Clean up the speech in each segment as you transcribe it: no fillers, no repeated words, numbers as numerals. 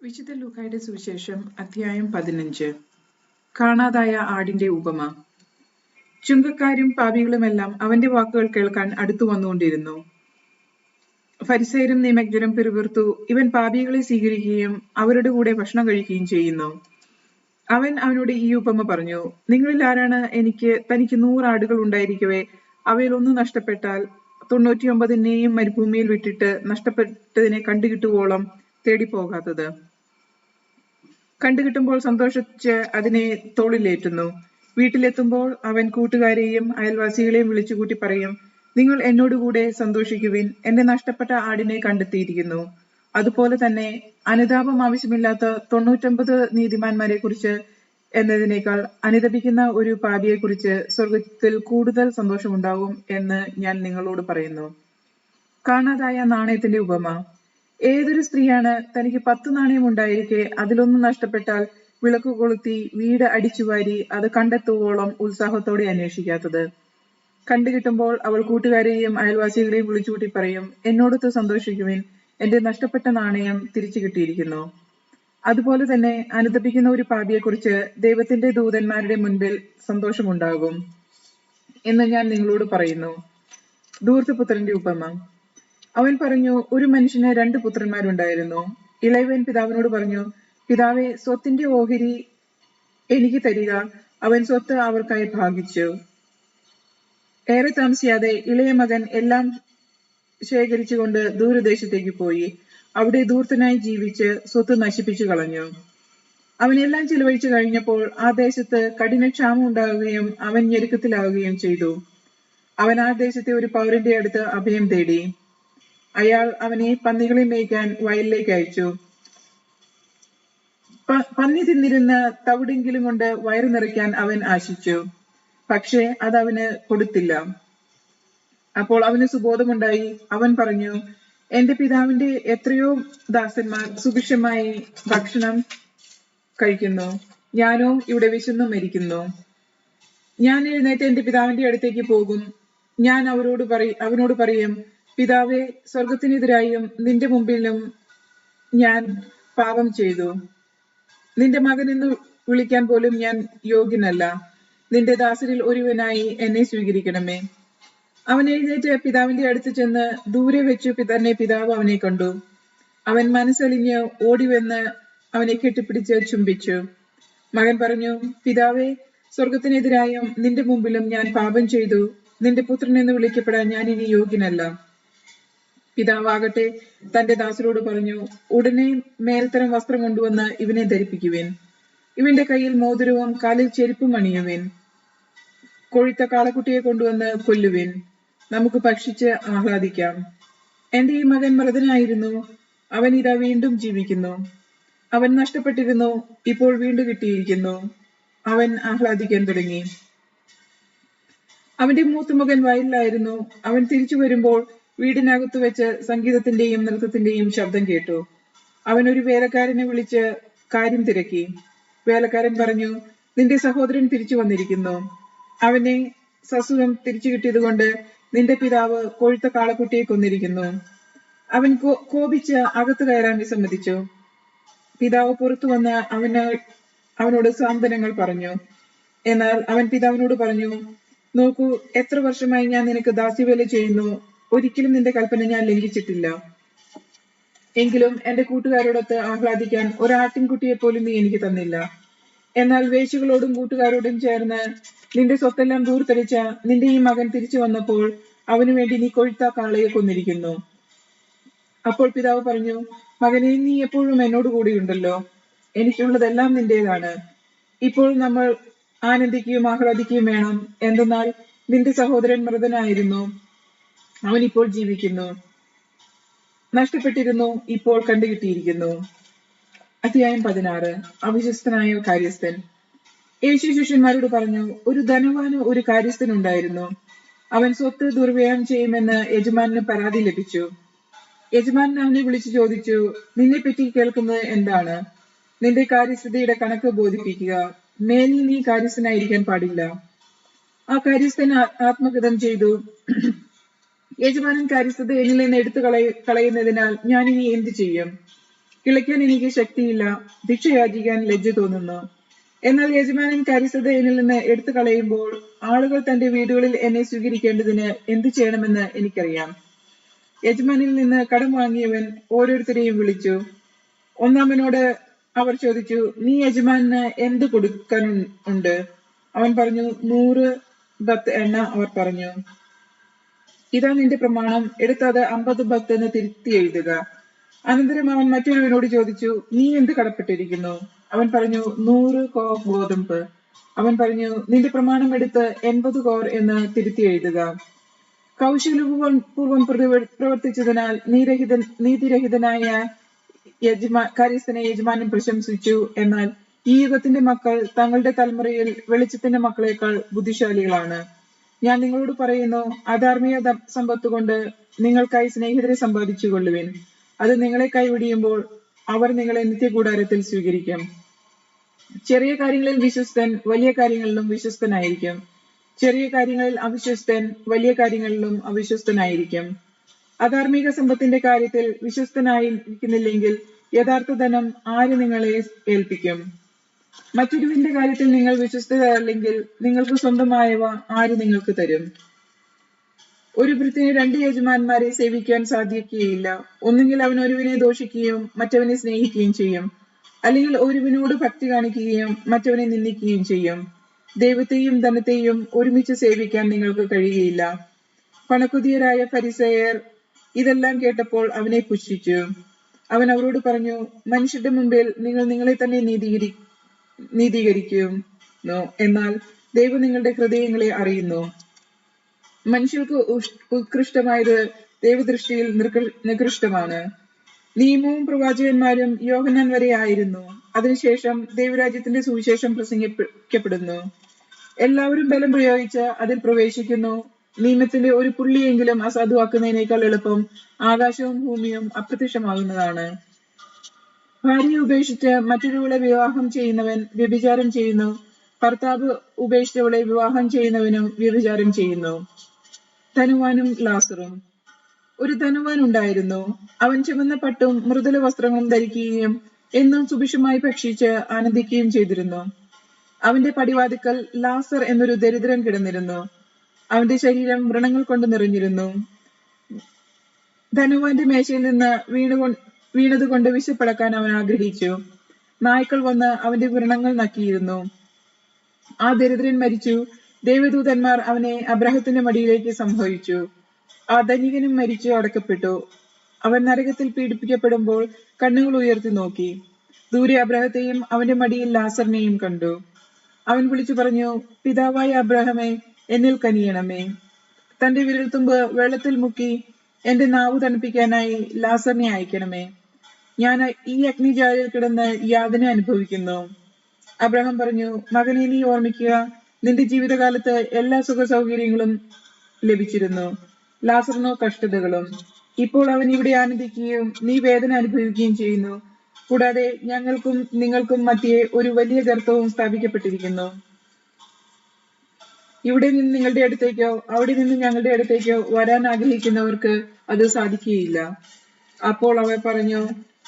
വിശുദ്ധ ലൂക്കായുടെ സുവിശേഷം അധ്യായം 15. കാണാതായ ആടിന്റെ ഉപമ. ചുങ്കക്കാരും പാപികളുമെല്ലാം അവന്റെ വാക്കുകൾ കേൾക്കാൻ അടുത്തു വന്നുകൊണ്ടിരുന്നു. ഫരിസേയരും നിയമജ്ഞരും പിറുപിറുത്തു, ഇവൻ പാപികളെ സ്വീകരിക്കുകയും അവരുടെ കൂടെ ഭക്ഷണം കഴിക്കുകയും ചെയ്യുന്നു. അവൻ അവനോട് ഈ ഉപമ പറഞ്ഞു, നിങ്ങളിൽ ആരാണ് തനിക്ക് 100 ആടുകൾ ഉണ്ടായിരിക്കവേ അവയിൽ ഒന്ന് നഷ്ടപ്പെട്ടാൽ 99 മരുഭൂമിയിൽ വിട്ടിട്ട് നഷ്ടപ്പെട്ടതിനെ കണ്ടുകിട്ടുവോളം തേടിപ്പോകാത്തത്? കണ്ടുകിട്ടുമ്പോൾ സന്തോഷിച്ച് അതിനെ തോളിലേറ്റുന്നു. വീട്ടിലെത്തുമ്പോൾ അവൻ കൂട്ടുകാരെയും അയൽവാസികളെയും വിളിച്ചുകൂട്ടി പറയും, നിങ്ങൾ എന്നോടുകൂടെ സന്തോഷിക്കുവിൻ, എന്റെ നഷ്ടപ്പെട്ട ആടിനെ കണ്ടെത്തിയിരിക്കുന്നു. അതുപോലെ തന്നെ അനുതാപം ആവശ്യമില്ലാത്ത 99 നീതിമാന്മാരെ കുറിച്ച് എന്നതിനേക്കാൾ അനുതപിക്കുന്ന ഒരു പാപിയെ കുറിച്ച് സ്വർഗത്തിൽ കൂടുതൽ സന്തോഷമുണ്ടാകും എന്ന് ഞാൻ നിങ്ങളോട് പറയുന്നു. കാണാതായ നാണയത്തിന്റെ ഉപമ. ഏതൊരു സ്ത്രീയാണ് തനിക്ക് 10 നാണയം ഉണ്ടായിരിക്കെ അതിലൊന്ന് നഷ്ടപ്പെട്ടാൽ വിളക്ക് കൊളുത്തി വീട് അടിച്ചുവാരി അത് കണ്ടെത്തുവോളം ഉത്സാഹത്തോടെ അന്വേഷിക്കാത്തത്? കണ്ടുകിട്ടുമ്പോൾ അവൾ കൂട്ടുകാരെയും അയൽവാസികളെയും വിളിച്ചുകൂട്ടി പറയും, എന്നോടൊത്ത് സന്തോഷിക്കുവിൻ, എന്റെ നഷ്ടപ്പെട്ട നാണയം തിരിച്ചു കിട്ടിയിരിക്കുന്നു. അതുപോലെ തന്നെ അനുതപിക്കുന്ന ഒരു പാപിയെക്കുറിച്ച് ദൈവത്തിന്റെ ദൂതന്മാരുടെ മുൻപിൽ സന്തോഷമുണ്ടാകും എന്ന് ഞാൻ നിങ്ങളോട് പറയുന്നു. ധൂർത്തപുത്രന്റെ ഉപമ. അവൻ പറഞ്ഞു, ഒരു മനുഷ്യന് 2 പുത്രന്മാരുണ്ടായിരുന്നു. ഇളയവൻ പിതാവിനോട് പറഞ്ഞു, പിതാവേ, സ്വത്തിന്റെ ഓഹരി എനിക്ക് തരിക. അവൻ സ്വത്ത് അവർക്കായി ഭാഗിച്ചു. ഏറെ താമസിയാതെ ഇളയ മകൻ എല്ലാം ശേഖരിച്ചുകൊണ്ട് ദൂരദേശത്തേക്ക് പോയി. അവിടെ ധൂർത്തനായി ജീവിച്ച് സ്വത്ത് നശിപ്പിച്ചു കളഞ്ഞു. അവനെല്ലാം ചിലവഴിച്ചു കഴിഞ്ഞപ്പോൾ ആ ദേശത്ത് കഠിനക്ഷാമം ഉണ്ടാവുകയും അവൻ ഞെരുക്കത്തിലാവുകയും ചെയ്തു. അവൻ ആ ദേശത്തെ ഒരു പൗരന്റെ അടുത്ത് അഭയം തേടി. അയാൾ അവനെ പന്നികളെ മേയ്ക്കാൻ വയലിലേക്ക് അയച്ചു. പന്നി തിന്നിരുന്ന തവിടെങ്കിലും കൊണ്ട് വയറു നിറയ്ക്കാൻ അവൻ ആശിച്ചു. പക്ഷേ അത് അവന് കൊടുത്തില്ല. അപ്പോൾ അവന് സുബോധമുണ്ടായി. അവൻ പറഞ്ഞു, എന്റെ പിതാവിന്റെ എത്രയോ ദാസന്മാർ സുഭിക്ഷമായി ഭക്ഷണം കഴിക്കുന്നു, ഞാനോ ഇവിടെ വിശന്നു മരിക്കുന്നു. ഞാൻ എഴുന്നേറ്റ് എന്റെ പിതാവിന്റെ അടുത്തേക്ക് പോകും. ഞാൻ അവനോട് പറയും, പിതാവേ, സ്വർഗത്തിനെതിരായും നിന്റെ മുമ്പിലും ഞാൻ പാപം ചെയ്തു. നിന്റെ മകനെന്ന് വിളിക്കാൻ പോലും ഞാൻ യോഗ്യനല്ല. നിന്റെ ദാസരിൽ ഒരുവനായി എന്നെ സ്വീകരിക്കണമേ. അവൻ എഴുന്നേറ്റ് പിതാവിന്റെ അടുത്ത് ചെന്ന് ദൂരെ വെച്ചു തന്നെ പിതാവ് അവനെ കണ്ടു. അവൻ മനസ്സലിഞ്ഞ് ഓടിവന്ന് അവനെ കെട്ടിപ്പിടിച്ച് ചുംബിച്ചു. മകൻ പറഞ്ഞു, പിതാവേ, സ്വർഗത്തിനെതിരായും നിന്റെ മുമ്പിലും ഞാൻ പാപം ചെയ്തു. നിന്റെ പുത്രൻ എന്ന് വിളിക്കപ്പെടാൻ ഞാൻ ഇനി യോഗ്യനല്ല. പിതാവാകട്ടെ തന്റെ ദാസരോട് പറഞ്ഞു, ഉടനെ മേൽത്തരം വസ്ത്രം കൊണ്ടുവന്ന് ഇവനെ ധരിപ്പിക്കുവിൻ. ഇവന്റെ കയ്യിൽ മോതിരവും കാലിൽ ചെരുപ്പും അണിയുവിൻ. കൊഴുത്ത കാളക്കുട്ടിയെ കൊണ്ടുവന്ന് കൊല്ലുവിൻ. നമുക്ക് ഭക്ഷിച്ച് ആഹ്ലാദിക്കാം. എന്റെ ഈ മകൻ മൃതനായിരുന്നു, അവൻ ഇതാ വീണ്ടും ജീവിക്കുന്നു. അവൻ നഷ്ടപ്പെട്ടിരുന്നു, ഇപ്പോൾ വീണ്ടും കിട്ടിയിരിക്കുന്നു. അവൻ ആഹ്ലാദിക്കാൻ തുടങ്ങി. അവന്റെ മൂത്ത മകൻ വയലിലായിരുന്നു. അവൻ തിരിച്ചു വരുമ്പോൾ വീടിനകത്തു വെച്ച് സംഗീതത്തിന്റെയും നൃത്തത്തിന്റെയും ശബ്ദം കേട്ടു. അവൻ ഒരു വേലക്കാരനെ വിളിച്ച് കാര്യം തിരക്കി. വേലക്കാരൻ പറഞ്ഞു, നിന്റെ സഹോദരൻ തിരിച്ചു വന്നിരിക്കുന്നു. അവനെ സസുഖം തിരിച്ചു കിട്ടിയതുകൊണ്ട് നിന്റെ പിതാവ് കൊഴുത്ത കാളക്കുട്ടിയെ കൊന്നിരിക്കുന്നു. അവൻ കോപിച്ച് അകത്ത് കയറാൻ വിസമ്മതിച്ചു. പിതാവ് പുറത്തു വന്ന് അവനോട് സാന്ത്വനങ്ങൾ പറഞ്ഞു. എന്നാൽ അവൻ പിതാവിനോട് പറഞ്ഞു, നോക്കൂ, എത്ര വർഷമായി ഞാൻ നിനക്ക് ദാസ്യവേല ചെയ്യുന്നു. ഒരിക്കലും നിന്റെ കൽപ്പന ഞാൻ ലംഘിച്ചിട്ടില്ല. എങ്കിലും എന്റെ കൂട്ടുകാരോടൊത്ത് ആഹ്ലാദിക്കാൻ ഒരാട്ടിൻകുട്ടിയെ പോലും നീ എനിക്ക് തന്നില്ല. എന്നാൽ വേശ്യകളോടും കൂട്ടുകാരോടും ചേർന്ന് നിന്റെ സ്വത്തെല്ലാം ദൂർത്തടിച്ച നിന്റെ ഈ മകൻ തിരിച്ചു വന്നപ്പോൾ അവനു വേണ്ടി നീ കൊഴുത്ത കാളയെ കൊന്നിരിക്കുന്നു. അപ്പോൾ പിതാവ് പറഞ്ഞു, മകനെ, നീ എപ്പോഴും എന്നോട് കൂടിയുണ്ടല്ലോ. എനിക്കുള്ളതെല്ലാം നിന്റേതാണ്. ഇപ്പോൾ നമ്മൾ ആനന്ദിക്കുകയും ആഹ്ലാദിക്കുകയും വേണം. എന്തെന്നാൽ നിന്റെ സഹോദരൻ മൃതനായിരുന്നു, അവൻ ഇപ്പോൾ ജീവിക്കുന്നു. നഷ്ടപ്പെട്ടിരുന്നു, ഇപ്പോൾ കണ്ടുകിട്ടിയിരിക്കുന്നു. അധ്യായം 16. അവിശ്വസ്തനായ കാര്യസ്ഥൻ. യേശു ശിഷ്യന്മാരോട് പറഞ്ഞു, ഒരു ധനവാന് ഒരു കാര്യസ്ഥൻ ഉണ്ടായിരുന്നു. അവൻ സ്വത്ത് ദുർവ്യയം ചെയ്യുമെന്ന് യജമാനന് പരാതി ലഭിച്ചു. യജമാനൻ അവനെ വിളിച്ചു ചോദിച്ചു, നിന്നെപ്പറ്റി കേൾക്കുന്നത് എന്താണ്? നിന്റെ കാര്യസ്ഥതയുടെ കണക്ക് ബോധിപ്പിക്കുക. മേലിൽ നീ കാര്യസ്ഥനായിരിക്കാൻ പാടില്ല. ആ കാര്യസ്ഥൻ ആത്മഗതം ചെയ്തു, യജമാനൻ കാര്യസ്ഥത എന്നിൽ നിന്ന് എടുത്തു കളയുന്നതിനാൽ ഞാൻ ഇനി എന്ത് ചെയ്യും? കിളയ്ക്കാൻ എനിക്ക് ശക്തിയില്ല, ഭിക്ഷ യാചിക്കാൻ ലജ്ജ തോന്നുന്നു. എന്നാൽ യജമാനൻ കാര്യസ്ഥത എന്നിൽ നിന്ന് എടുത്തു കളയുമ്പോൾ ആളുകൾ തന്റെ വീടുകളിൽ എന്നെ സ്വീകരിക്കേണ്ടതിന് എന്തു ചെയ്യണമെന്ന് എനിക്കറിയാം. യജമാനിൽ നിന്ന് കടം വാങ്ങിയവൻ ഓരോരുത്തരെയും വിളിച്ചു. ഒന്നാമനോട് അവർ ചോദിച്ചു, നീ യജമാനന് എന്ത് കൊടുക്കാനുണ്ട്? അവൻ പറഞ്ഞു, 100 ബത്ത് എണ്ണ. അവർ പറഞ്ഞു, ഇതാ നിന്റെ പ്രമാണം, എടുത്ത് അത് 50 ബത്ത് എന്ന് തിരുത്തി എഴുതുക. അനന്തരം അവൻ മറ്റൊരുവനോട് ചോദിച്ചു, നീ എന്ത് കടപ്പെട്ടിരിക്കുന്നു? അവൻ പറഞ്ഞു, 100 കോർ ഗോതമ്പ്. അവൻ പറഞ്ഞു, നിന്റെ പ്രമാണം എടുത്ത് 80 കോർ എന്ന് തിരുത്തി എഴുതുക. കൗശലപൂർവം പ്രവർത്തിച്ചതിനാൽ നീതിരഹിതനായ കാര്യസ്ഥനെ യജമാനൻ പ്രശംസിച്ചു. എന്നാൽ ഈ യുഗത്തിന്റെ മക്കൾ തങ്ങളുടെ തലമുറയിൽ വെളിച്ചത്തിന്റെ മക്കളെക്കാൾ ബുദ്ധിശാലികളാണ്. ഞാൻ നിങ്ങളോട് പറയുന്നു, അധാർമിക സമ്പത്ത് കൊണ്ട് നിങ്ങൾക്കായി സ്നേഹിതരെ സമ്പാദിച്ചു കൊള്ളുവിൻ. അത് നിങ്ങളെ കൈവിടിയുമ്പോൾ അവർ നിങ്ങളെ നിത്യകൂടാരത്തിൽ സ്വീകരിക്കും. ചെറിയ കാര്യങ്ങളിൽ വിശ്വസ്തൻ വലിയ കാര്യങ്ങളിലും വിശ്വസ്തനായിരിക്കും. ചെറിയ കാര്യങ്ങളിൽ അവിശ്വസ്തൻ വലിയ കാര്യങ്ങളിലും അവിശ്വസ്തനായിരിക്കും. അധാർമിക സമ്പത്തിന്റെ കാര്യത്തിൽ വിശ്വസ്തനായിരിക്കുന്നില്ലെങ്കിൽ യഥാർത്ഥ ധനം ആര് നിങ്ങളെ ഏൽപ്പിക്കും? മറ്റൊരുവിന്റെ കാര്യത്തിൽ നിങ്ങൾ വിശ്വസ്തരല്ലെങ്കിൽ നിങ്ങൾക്ക് സ്വന്തമായവ ആര് നിങ്ങൾക്ക് തരും? ഒരു ഭൃത്യന് 2 യജമാനന്മാരെ സേവിക്കാൻ സാധിക്കുകയില്ല. ഒന്നുകിൽ അവൻ ഒരുവിനെ ദോഷിക്കുകയും മറ്റവനെ സ്നേഹിക്കുകയും ചെയ്യും, അല്ലെങ്കിൽ ഒരുവിനോട് ഭക്തി കാണിക്കുകയും മറ്റവനെ നിന്ദിക്കുകയും ചെയ്യും. ദൈവത്തെയും ധനത്തെയും ഒരുമിച്ച് സേവിക്കാൻ നിങ്ങൾക്ക് കഴിയുകയില്ല. പണക്കുതിയരായ ഫരിസേയർ ഇതെല്ലാം കേട്ടപ്പോൾ അവനെ പുച്ഛിച്ചു. അവൻ അവരോട് പറഞ്ഞു, മനുഷ്യരുടെ മുമ്പിൽ നിങ്ങൾ നിങ്ങളെ തന്നെ നീതീകരിക്കുന്നു, എന്നാൽ ദൈവം നിങ്ങളുടെ ഹൃദയങ്ങളെ അറിയുന്നു. മനുഷ്യർക്ക് ഉത്കൃഷ്ടമായത് ദൈവദൃഷ്ടിയിൽ നികൃഷ്ടമാണ്. നിയമവും പ്രവാചകന്മാരും യോഹന്നാൻ വരെ ആയിരുന്നു. അതിനുശേഷം ദൈവരാജ്യത്തിന്റെ സുവിശേഷം പ്രസംഗിക്കപ്പെടുന്നു. എല്ലാവരും ബലം പ്രയോഗിച്ച് അതിൽ പ്രവേശിക്കുന്നു. നിയമത്തിന്റെ ഒരു പുള്ളിയെങ്കിലും അസാധുവാക്കുന്നതിനേക്കാൾ എളുപ്പം ആകാശവും ഭൂമിയും അപ്രത്യക്ഷമാകുന്നതാണ്. ഭാര്യയെ ഉപേക്ഷിച്ച് മറ്റൊരുവളെ വിവാഹം ചെയ്യുന്നവൻ വ്യഭിചാരം ചെയ്യുന്നു. ഭർത്താവ് ഉപേക്ഷിച്ചവളെ വിവാഹം ചെയ്യുന്നവനും വ്യഭിചാരം ചെയ്യുന്നു. ധനവാനും ലാസറും. ഒരു ധനവാൻ ഉണ്ടായിരുന്നു. അവൻ ചുവന്ന പട്ടും മൃദുല വസ്ത്രങ്ങളും ധരിക്കുകയും എന്നും സുഭിക്ഷമായി ഭക്ഷിച്ച് ആനന്ദിക്കുകയും ചെയ്തിരുന്നു. അവന്റെ പടിവാതിക്കൽ ലാസർ എന്നൊരു ദരിദ്രൻ കിടന്നിരുന്നു. അവന്റെ ശരീരം വ്രണങ്ങൾ കൊണ്ട് നിറഞ്ഞിരുന്നു. ധനവാന്റെ മേശയിൽ നിന്ന് വീണതുകൊണ്ട് വിശപ്പടക്കാൻ അവൻ ആഗ്രഹിച്ചു. നായ്ക്കൾ വന്ന് അവന്റെ വ്രണങ്ങൾ നക്കിയിരുന്നു. ആ ദരിദ്രൻ മരിച്ചു. ദൈവദൂതന്മാർ അവനെ അബ്രാഹത്തിന്റെ മടിയിലേക്ക് സംഭവിച്ചു. ആ ധനികനും മരിച്ചു അടക്കപ്പെട്ടു. അവൻ നരകത്തിൽ പീഡിപ്പിക്കപ്പെടുമ്പോൾ കണ്ണുകൾ ഉയർത്തി നോക്കി. ദൂരെ അബ്രാഹത്തെയും അവന്റെ മടിയിൽ ലാസറിനെയും കണ്ടു. അവൻ വിളിച്ചു പറഞ്ഞു, പിതാവായ അബ്രാഹമേ, എന്നിൽ കനിയണമേ. തന്റെ വിരൽത്തുമ്പ് വെള്ളത്തിൽ മുക്കി എന്റെ നാവ് തണുപ്പിക്കാനായി ലാസറിനെ അയക്കണമേ. ഞാൻ ഈ അഗ്നിജാലയിൽ കിടന്ന് യാതന അനുഭവിക്കുന്നു. അബ്രഹാം പറഞ്ഞു, മകനെ, നീ ഓർമ്മിക്കുക, നിന്റെ ജീവിതകാലത്ത് എല്ലാ സുഖ സൗകര്യങ്ങളും ലഭിച്ചിരുന്നു, ലാസറിനോ കഷ്ടതകളും. ഇപ്പോൾ അവൻ ഇവിടെ ആനന്ദിക്കുകയും നീ വേദന അനുഭവിക്കുകയും ചെയ്യുന്നു. കൂടാതെ ഞങ്ങൾക്കും നിങ്ങൾക്കും മധ്യേ ഒരു വലിയ ഗർത്തവും സ്ഥാപിക്കപ്പെട്ടിരിക്കുന്നു. ഇവിടെ നിന്ന് നിങ്ങളുടെ അടുത്തേക്കോ അവിടെ നിന്ന് ഞങ്ങളുടെ അടുത്തേക്കോ വരാൻ ആഗ്രഹിക്കുന്നവർക്ക് അത് സാധിക്കുകയില്ല. അപ്പോൾ അവർ പറഞ്ഞു,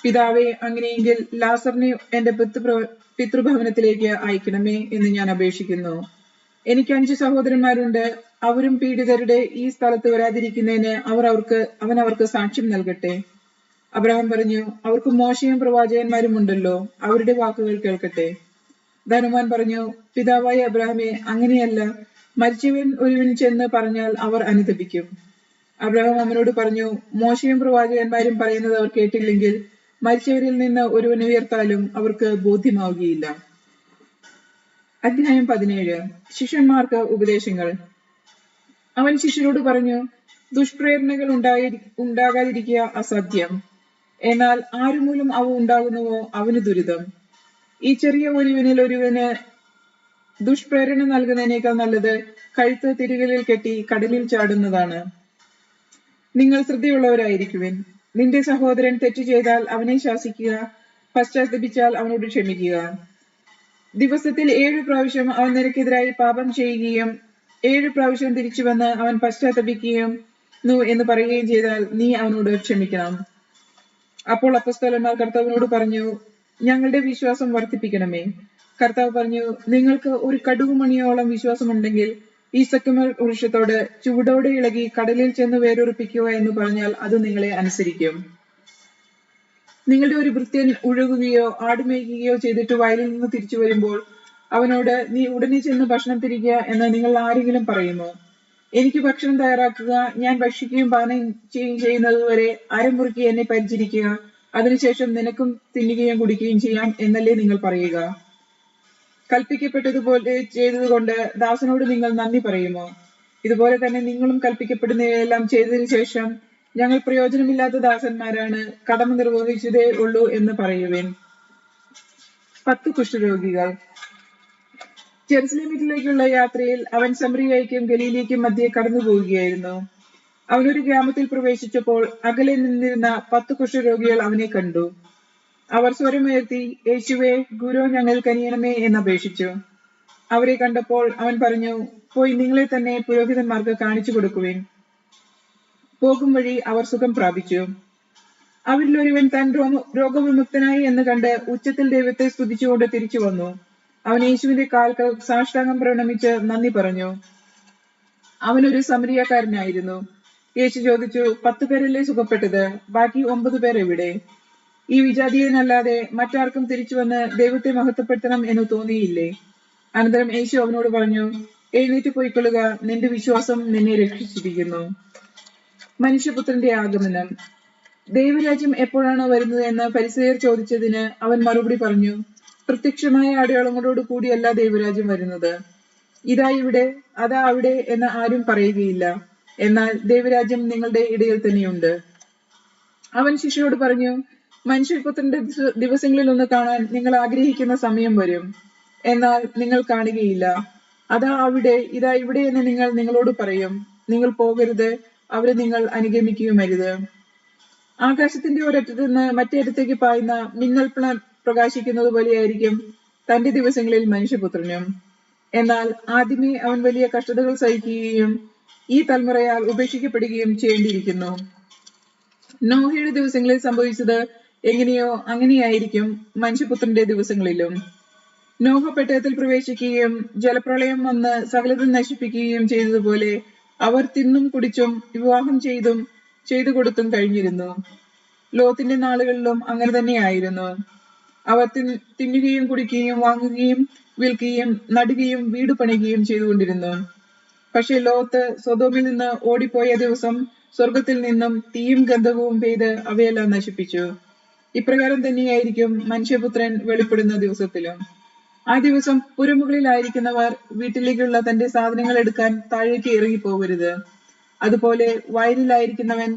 പിതാവേ, അങ്ങനെയെങ്കിൽ ലാസറിനെ എന്റെ പിതൃഭവനത്തിലേക്ക് അയക്കണമേ എന്ന് ഞാൻ അപേക്ഷിക്കുന്നു. എനിക്ക് 5 സഹോദരന്മാരുണ്ട്. അവരും പീഡിതരുടെ ഈ സ്ഥലത്ത് വരാതിരിക്കുന്നതിന് അവൻ അവർക്ക് സാക്ഷ്യം നൽകട്ടെ. അബ്രഹാം പറഞ്ഞു, അവർക്ക് മോശയും പ്രവാചകന്മാരും ഉണ്ടല്ലോ, അവരുടെ വാക്കുകൾ കേൾക്കട്ടെ. ധനവാൻ പറഞ്ഞു, പിതാവായ അബ്രഹാമേ, അങ്ങനെയല്ല, മരിച്ചവൻ ഒരുവൻ ചെന്ന് പറഞ്ഞാൽ അവർ അനുതപിക്കും. അബ്രഹാം അവനോട് പറഞ്ഞു, മോശയും പ്രവാചകന്മാരും പറയുന്നത് അവർ കേട്ടില്ലെങ്കിൽ മരിച്ചവരിൽ നിന്ന് ഒരുവൻ ഉയർത്താലും അവർക്ക് ബോധ്യമാവുകയില്ല. അധ്യായം 17. ശിഷ്യന്മാർക്ക് ഉപദേശങ്ങൾ. അവൻ ശിഷ്യരോട് പറഞ്ഞു, ദുഷ്പ്രേരണകൾ ഉണ്ടാകാതിരിക്കുക അസാധ്യം. എന്നാൽ ആരുമൂലം അവ ഉണ്ടാകുന്നുവോ അവന് ദുരിതം. ഈ ചെറിയ ഒരുവന് ദുഷ്പ്രേരണ നൽകുന്നതിനേക്കാൾ നല്ലത് കഴുത്ത് തിരികളിൽ കെട്ടി കടലിൽ ചാടുന്നതാണ്. നിങ്ങൾ ശ്രദ്ധയുള്ളവരായിരിക്കുവിൻ. നിന്റെ സഹോദരൻ തെറ്റ് ചെയ്താൽ അവനെ ശാസിക്കുക, പശ്ചാത്തപിച്ചാൽ അവനോട് ക്ഷമിക്കുക. ദിവസത്തിൽ 7 പ്രാവശ്യം അവൻ നിനക്കെതിരായി പാപം ചെയ്യുകയും 7 പ്രാവശ്യം തിരിച്ചു വന്ന് അവൻ പശ്ചാത്തപിക്കുകയും എന്ന് പറയുകയും ചെയ്താൽ നീ അവനോട് ക്ഷമിക്കണം. അപ്പോൾ അപ്പസ്തോലന്മാർ കർത്താവിനോട് പറഞ്ഞു, ഞങ്ങളുടെ വിശ്വാസം വർദ്ധിപ്പിക്കണമേ. കർത്താവ് പറഞ്ഞു, നിങ്ങൾക്ക് ഒരു കടുകുമണിയോളം വിശ്വാസമുണ്ടെങ്കിൽ ഈ സക്കമർ വൃക്ഷത്തോട് ചുവടോടെ ഇളകി കടലിൽ ചെന്ന് വേരുറപ്പിക്കുക എന്ന് പറഞ്ഞാൽ അത് നിങ്ങളെ അനുസരിക്കും. നിങ്ങളുടെ ഒരു ഭൃത്യൻ ഉഴകുകയോ ആടുമേയ്ക്കുകയോ ചെയ്തിട്ട് വയലിൽ നിന്ന് തിരിച്ചു വരുമ്പോൾ അവനോട്, നീ ഉടനെ ചെന്ന് ഭക്ഷണം തിരിക്കുക എന്ന് നിങ്ങൾ ആരെങ്കിലും പറയുമോ? എനിക്ക് ഭക്ഷണം തയ്യാറാക്കുക, ഞാൻ ഭക്ഷിക്കുകയും പാനം ചെയ്യുന്നതുവരെ അരമുറുക്കി എന്നെ പരിചരിക്കുക, അതിനുശേഷം നിനക്കും തിന്നുകയും കുടിക്കുകയും ചെയ്യാം എന്നല്ലേ നിങ്ങൾ പറയുക? കൽപ്പിക്കപ്പെട്ടതുപോലെ ചെയ്തതുകൊണ്ട് ദാസനോട് നിങ്ങൾ നന്ദി പറയുമോ? ഇതുപോലെ തന്നെ നിങ്ങളും കൽപ്പിക്കപ്പെടുന്നവയെല്ലാം ചെയ്തതിനു ശേഷം, ഞങ്ങൾ പ്രയോജനമില്ലാത്ത ദാസന്മാരാണ്, കടമ നിർവഹിച്ചതേ ഉള്ളൂ എന്ന് പറയുവേൻ. 10 കുഷ്ഠരോഗികൾ. ജെറുസലേമിലേക്കുള്ള യാത്രയിൽ അവൻ സമറിയയ്ക്കും ഗലീലയ്ക്കും മധ്യേ കടന്നു പോവുകയായിരുന്നു. അവനൊരു ഗ്രാമത്തിൽ പ്രവേശിച്ചപ്പോൾ അകലെ നിന്നിരുന്ന 10 കുഷ്ഠരോഗികൾ അവനെ കണ്ടു. അവർ സ്വരമുയർത്തി, യേശുവേ, ഗുരു, ഞങ്ങൾ കനിയണമേ എന്നപേക്ഷിച്ചു. അവരെ കണ്ടപ്പോൾ അവൻ പറഞ്ഞു, പോയി നിങ്ങളെ തന്നെ പുരോഹിതന്മാർക്ക് കാണിച്ചു കൊടുക്കുവിൻ. പോകും വഴി അവർ സുഖം പ്രാപിച്ചു. അവരിൽ ഒരുവൻ താൻ രോഗവിമുക്തനായി എന്ന് കണ്ട് ഉച്ചത്തിൽ ദൈവത്തെ സ്തുതിച്ചുകൊണ്ട് തിരിച്ചു വന്നു. അവൻ യേശുവിന്റെ കാൽക്കൽ സാഷ്ടാംഗം പ്രണമിച്ച് നന്ദി പറഞ്ഞു. അവനൊരു സമരിയക്കാരനായിരുന്നു. യേശു ചോദിച്ചു, 10 പേരല്ലേ സുഖപ്പെട്ടത്? ബാക്കി 9 പേർ എവിടെ? ഈ വിജാതീയനല്ലാതെ മറ്റാർക്കും തിരിച്ചു വന്ന് ദൈവത്തെ മഹത്വപ്പെടുത്തണം എന്ന് തോന്നിയില്ലേ? അനന്തരം യേശു അവനോട് പറഞ്ഞു, എഴുന്നേറ്റ് പോയിക്കൊള്ളുക, നിന്റെ വിശ്വാസം നിന്നെ രക്ഷിച്ചിരിക്കുന്നു. മനുഷ്യപുത്രന്റെ ആഗമനം. ദൈവരാജ്യം എപ്പോഴാണോ വരുന്നത് എന്ന് ഫരിസേയർ ചോദിച്ചതിന് അവൻ മറുപടി പറഞ്ഞു, പ്രത്യക്ഷമായ അടയാളങ്ങളോട് കൂടിയല്ല ദൈവരാജ്യം വരുന്നത്. ഇതാ ഇവിടെ, അതാ അവിടെ എന്ന് ആരും പറയുകയില്ല. എന്നാൽ ദൈവരാജ്യം നിങ്ങളുടെ ഇടയിൽ തന്നെയുണ്ട്. അവൻ ശിഷ്യയോട് പറഞ്ഞു, മനുഷ്യപുത്രന്റെ ദിവസങ്ങളിൽ ഒന്ന് കാണാൻ നിങ്ങൾ ആഗ്രഹിക്കുന്ന സമയം വരും, എന്നാൽ നിങ്ങൾ കാണുകയില്ല. അതാ അവിടെ, ഇതാ ഇവിടെ എന്ന് നിങ്ങൾ നിങ്ങളോട് പറയും. നിങ്ങൾ പോകരുത്, അവരെ നിങ്ങൾ അനുഗമിക്കുകയുമരുത്. ആകാശത്തിന്റെ ഒരറ്റത്ത് നിന്ന് മറ്റേ അറ്റത്തേക്ക് പായുന്ന മിന്നൽ പ്രകാശിക്കുന്നത് പോലെയായിരിക്കും തന്റെ ദിവസങ്ങളിൽ മനുഷ്യപുത്രനും. എന്നാൽ ആദ്യമേ അവൻ വലിയ കഷ്ടതകൾ സഹിക്കുകയും ഈ തലമുറയാൽ ഉപേക്ഷിക്കപ്പെടുകയും ചെയ്യേണ്ടിയിരിക്കുന്നു. നോഹയുടെ ദിവസങ്ങളിൽ സംഭവിച്ചത് എങ്ങനെയോ അങ്ങനെയായിരിക്കും മനുഷ്യപുത്രന്റെ ദിവസങ്ങളിലും. നോഹ പെട്ടകത്തിൽ പ്രവേശിക്കുകയും ജലപ്രളയം വന്ന് സകലതും നശിപ്പിക്കുകയും ചെയ്തതുപോലെ അവർ തിന്നും കുടിച്ചും വിവാഹം ചെയ്തു കൊടുത്തും കഴിഞ്ഞിരുന്നു. ലോത്തിന്റെ നാളുകളിലും അങ്ങനെ തന്നെയായിരുന്നു. അവർ തിന്നുകയും കുടിക്കുകയും വാങ്ങുകയും വിൽക്കുകയും നടുകയും വീട് പണിയുകയും ചെയ്തുകൊണ്ടിരുന്നു. പക്ഷെ ലോത്ത് സൊദോമിൽ നിന്ന് ഓടിപ്പോയ ദിവസം സ്വർഗത്തിൽ നിന്നും തീയും ഗന്ധകവും പെയ്ത് അവയെല്ലാം നശിപ്പിച്ചു. ഇപ്രകാരം തന്നെയായിരിക്കും മനുഷ്യപുത്രൻ വെളിപ്പെടുന്ന ദിവസത്തിലും. ആ ദിവസം പുരമുകളിലായിരിക്കുന്നവർ വീട്ടിലേക്കുള്ള തന്റെ സാധനങ്ങൾ എടുക്കാൻ താഴേക്ക് ഇറങ്ങിപ്പോകരുത്. അതുപോലെ വയലിലായിരിക്കുന്നവൻ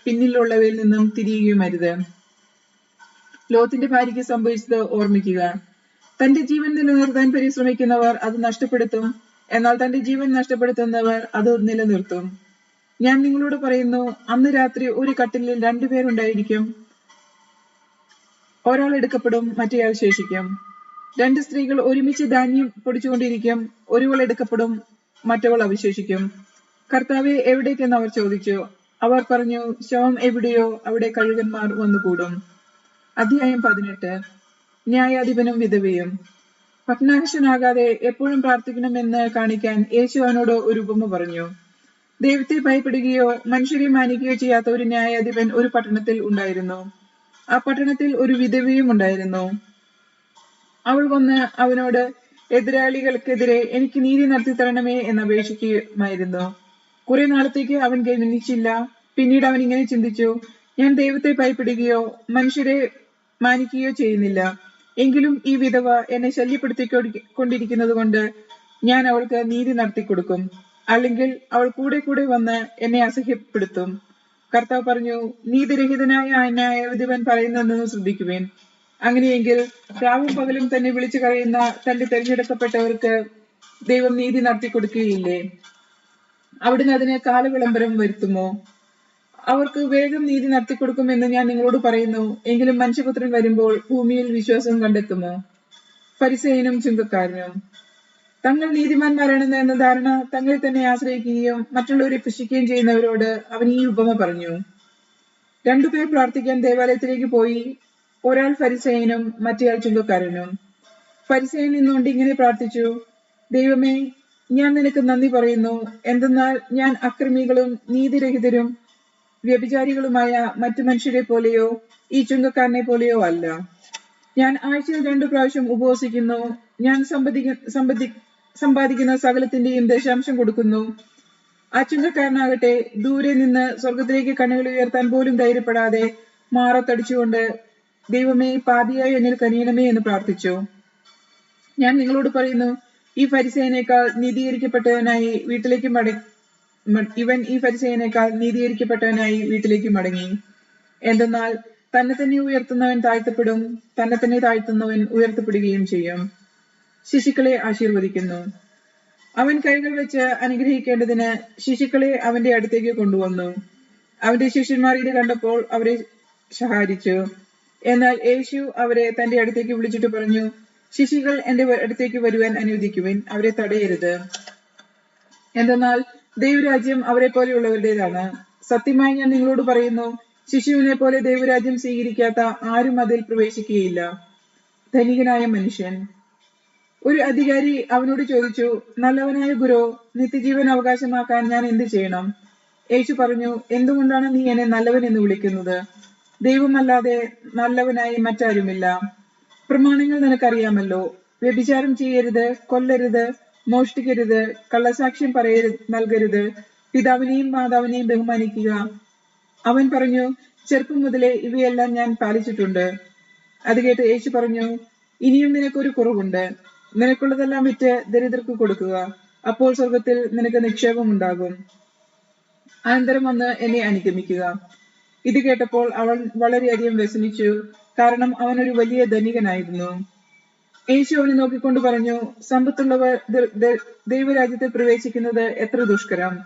പിന്നിലുള്ളവയിൽ നിന്നും തിരിയുകയുമരുത്. ലോത്തിന്റെ ഭാര്യയ്ക്ക് സംഭവിച്ചത് ഓർമ്മിക്കുക. തന്റെ ജീവൻ നിലനിർത്താൻ പരിശ്രമിക്കുന്നവർ അത് നഷ്ടപ്പെടുത്തും, എന്നാൽ തന്റെ ജീവൻ നഷ്ടപ്പെടുത്തുന്നവർ അത് നിലനിർത്തും. ഞാൻ നിങ്ങളോട് പറയുന്നു, അന്ന് രാത്രി ഒരു കട്ടിലിൽ 2 പേരുണ്ടായിരിക്കും, ഒരാൾ എടുക്കപ്പെടും, മറ്റേയാൾ ശേഷിക്കും. 2 സ്ത്രീകൾ ഒരുമിച്ച് ധാന്യം പൊടിച്ചുകൊണ്ടിരിക്കും, ഒരുവൾ എടുക്കപ്പെടും, മറ്റവൾ അവശേഷിക്കും. കർത്താവെ, എവിടേക്കെന്ന് അവർ ചോദിച്ചു. അവർ പറഞ്ഞു, ശവം എവിടെയോ അവിടെ കഴുകന്മാർ വന്നുകൂടും. അധ്യായം 18. ന്യായാധിപനും വിധവയും. ഭഗ്നാശനാകാതെ എപ്പോഴും പ്രാർത്ഥിക്കണമെന്ന് കാണിക്കാൻ യേശു അവനോട് ഒരു ഉപമ പറഞ്ഞു. ദൈവത്തെ ഭയപ്പെടുകയോ മനുഷ്യരെ മാനിക്കുകയോ ചെയ്യാത്ത ഒരു ന്യായാധിപൻ ഒരു പട്ടണത്തിൽ ഉണ്ടായിരുന്നു. ആ പട്ടണത്തിൽ ഒരു വിധവയും ഉണ്ടായിരുന്നു. അവൾ വന്ന് അവനോട്, എതിരാളികൾക്കെതിരെ എനിക്ക് നീതി നടത്തി തരണമേ എന്ന് അപേക്ഷിക്കുമായിരുന്നു. കുറെ നാളത്തേക്ക് അവൻ ഗമനിച്ചില്ല. പിന്നീട് അവൻ ഇങ്ങനെ ചിന്തിച്ചു, ഞാൻ ദൈവത്തെ ഭയപ്പെടുകയോ മനുഷ്യരെ മാനിക്കുകയോ ചെയ്യുന്നില്ല. എങ്കിലും ഈ വിധവ എന്നെ ശല്യപ്പെടുത്തിക്കൊണ്ടിരിക്കുന്നത് കൊണ്ട് ഞാൻ അവൾക്ക് നീതി നടത്തിക്കൊടുക്കും. അല്ലെങ്കിൽ അവൾ കൂടെ കൂടെ വന്ന് എന്നെ അസഹ്യപ്പെടുത്തും. കർത്താവ് പറഞ്ഞു, നീതിരഹിതനായ ന്യായാധിപൻ പറയുന്നതെന്ന് ശ്രദ്ധിക്കുവേൻ. അങ്ങനെയെങ്കിൽ രാവും പകലും തന്നെ വിളിച്ചു കരയുന്ന തന്റെ തെരഞ്ഞെടുക്കപ്പെട്ടവർക്ക് ദൈവം നീതി നടത്തിക്കൊടുക്കുകയില്ലേ? അവിടുന്ന് അതിന് കാലവിളംബരം വരുത്തുമോ? അവർക്ക് വേഗം നീതി നടത്തിക്കൊടുക്കുമെന്ന് ഞാൻ നിങ്ങളോട് പറയുന്നു. എങ്കിലും മനുഷ്യപുത്രൻ വരുമ്പോൾ ഭൂമിയിൽ വിശ്വാസം കണ്ടെത്തുമോ? ഫരിസേയനും ചുങ്കക്കാരനും. തങ്ങൾ നീതിമാന്മാരാണെന്ന് എന്ന ധാരണ തങ്ങളെ തന്നെ ആശ്രയിക്കുകയും മറ്റുള്ളവരെ പുച്ഛിക്കുകയും ചെയ്യുന്നവരോട് അവൻ ഈ ഉപമ പറഞ്ഞു. രണ്ടുപേർ പ്രാർത്ഥിക്കാൻ ദേവാലയത്തിലേക്ക് പോയി. ഒരാൾ ഫരിസേയനും മറ്റേയാൾ ചുങ്കക്കാരനും. ഫരിസേയൻ നിന്നുകൊണ്ട് ഇങ്ങനെ പ്രാർത്ഥിച്ചു: ദൈവമേ, ഞാൻ നിനക്ക് നന്ദി പറയുന്നു, എന്തെന്നാൽ ഞാൻ അക്രമികളും നീതിരഹിതരും വ്യഭിചാരികളുമായ മറ്റു മനുഷ്യരെ പോലെയോ ഈ ചുങ്കക്കാരനെ പോലെയോ അല്ല. ഞാൻ ആഴ്ചയിൽ 2 പ്രാവശ്യം ഉപവസിക്കുന്നു. ഞാൻ സമ്പാദിക്കുന്ന സകലത്തിന്റെയും ദശാംശം കൊടുക്കുന്നു. ആ ചുങ്കക്കാരനാകട്ടെ ദൂരെ നിന്ന് സ്വർഗത്തിലേക്ക് കണ്ണുകൾ ഉയർത്താൻ പോലും ധൈര്യപ്പെടാതെ മാറത്തടിച്ചുകൊണ്ട്, ദൈവമേ, പാപിയായ എന്നിൽ കനിയണമേ എന്ന് പ്രാർത്ഥിച്ചു. ഞാൻ നിങ്ങളോട് പറയുന്നു, ഈ ഫരിസേയനേക്കാൾ നീതീകരിക്കപ്പെട്ടവനായി വീട്ടിലേക്ക് മടങ്ങി. എന്തെന്നാൽ തന്നെ തന്നെ ഉയർത്തുന്നവൻ താഴ്ത്തപ്പെടും, തന്നെ തന്നെ താഴ്ത്തുന്നവൻ ഉയർത്തപ്പെടുകയും ചെയ്യും. ശിശുക്കളെ ആശീർവദിക്കുന്നു. അവൻ കൈകൾ വെച്ച് അനുഗ്രഹിക്കേണ്ടതിന് ശിശുക്കളെ അവന്റെ അടുത്തേക്ക് കൊണ്ടുവന്നു. അവന്റെ ശിഷ്യന്മാർ ഇത് കണ്ടപ്പോൾ അവരെ ശകാരിച്ചു. എന്നാൽ യേശു അവരെ തന്റെ അടുത്തേക്ക് വിളിച്ചിട്ട് പറഞ്ഞു: ശിശുക്കൾ എന്റെ അടുത്തേക്ക് വരുവാൻ അനുവദിക്കുവിൻ, അവരെ തടയരുത്. എന്തെന്നാൽ ദൈവരാജ്യം അവരെ പോലെയുള്ളവരുടേതാണ്. സത്യമായി ഞാൻ നിങ്ങളോട് പറയുന്നു, ശിശുവിനെ പോലെ ദൈവരാജ്യം സ്വീകരിക്കാത്ത ആരും അതിൽ പ്രവേശിക്കുകയില്ല. ധനികനായ മനുഷ്യൻ. ഒരു അധികാരി അവനോട് ചോദിച്ചു: നല്ലവനായ ഗുരു, നിത്യജീവൻ അവകാശമാക്കാൻ ഞാൻ എന്ത് ചെയ്യണം? യേശു പറഞ്ഞു: എന്തുകൊണ്ടാണ് നീ എന്നെ നല്ലവൻ എന്ന് വിളിക്കുന്നത്? ദൈവമല്ലാതെ നല്ലവനായി മറ്റാരുമില്ല. പ്രമാണങ്ങൾ നിനക്കറിയാമല്ലോ: വ്യഭിചാരം ചെയ്യരുത്, കൊല്ലരുത്, മോഷ്ടിക്കരുത്, കള്ളസാക്ഷ്യം നൽകരുത്, പിതാവിനെയും മാതാവിനെയും ബഹുമാനിക്കുക. അവൻ പറഞ്ഞു: ചെറുപ്പം മുതലേ ഇവയെല്ലാം ഞാൻ പാലിച്ചിട്ടുണ്ട്. അത് കേട്ട് യേശു പറഞ്ഞു: ഇനിയും നിനക്കൊരു കുറവുണ്ട്. നിനക്കുള്ളതെല്ലാം വിറ്റ് ദരിദ്രർക്ക് കൊടുക്കുക, അപ്പോൾ സ്വർഗത്തിൽ നിനക്ക് നിക്ഷേപം ഉണ്ടാകും. അനന്തരം വന്ന് എന്നെ അനുഗമിക്കുക. ഇത് കേട്ടപ്പോൾ അവൻ വളരെയധികം വ്യസനിച്ചു, കാരണം അവൻ ഒരു വലിയ ധനികനായിരുന്നു. യേശു അവനെ നോക്കിക്കൊണ്ട് പറഞ്ഞു: സമ്പത്തുള്ളവർ ദൈവരാജ്യത്തിൽ പ്രവേശിക്കുന്നത് എത്ര ദുഷ്കരം!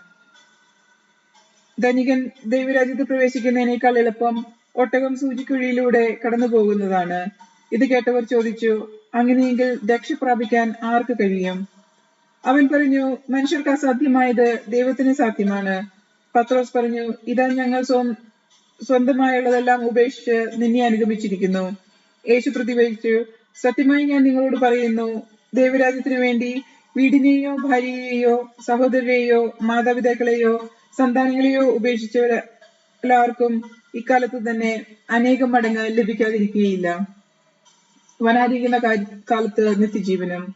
ധനികൻ ദൈവരാജ്യത്തിൽ പ്രവേശിക്കുന്നതിനേക്കാൾ എളുപ്പം ഒട്ടകം സൂചിക്കുഴിയിലൂടെ കടന്നു പോകുന്നതാണ്. ഇത് കേട്ടവർ ചോദിച്ചു: അങ്ങനെയെങ്കിൽ രക്ഷ പ്രാപിക്കാൻ ആർക്ക് കഴിയും? അവൻ പറഞ്ഞു: മനുഷ്യർക്ക് അസാധ്യമായത് ദൈവത്തിന് സാധ്യമാണ്. പത്രോസ് പറഞ്ഞു: ഇതാ, ഞങ്ങൾ സ്വന്തമായുള്ളതെല്ലാം ഉപേക്ഷിച്ച് നിന്നെ അനുഗമിച്ചിരിക്കുന്നു. യേശു പ്രതിവചിച്ചു: സത്യമായി ഞാൻ നിങ്ങളോട് പറയുന്നു, ദൈവരാജ്യത്തിനു വേണ്ടി വീടിനെയോ ഭാര്യയെയോ സഹോദരരെയോ മാതാപിതാക്കളെയോ സന്താനങ്ങളെയോ ഉപേക്ഷിച്ചവരെല്ലാവർക്കും ഇക്കാലത്ത് തന്നെ അനേകം മടങ്ങ് ലഭിക്കാതിരിക്കുകയില്ല. വരാനിരിക്കുന്ന കാലത്ത് നിത്യജീവനും.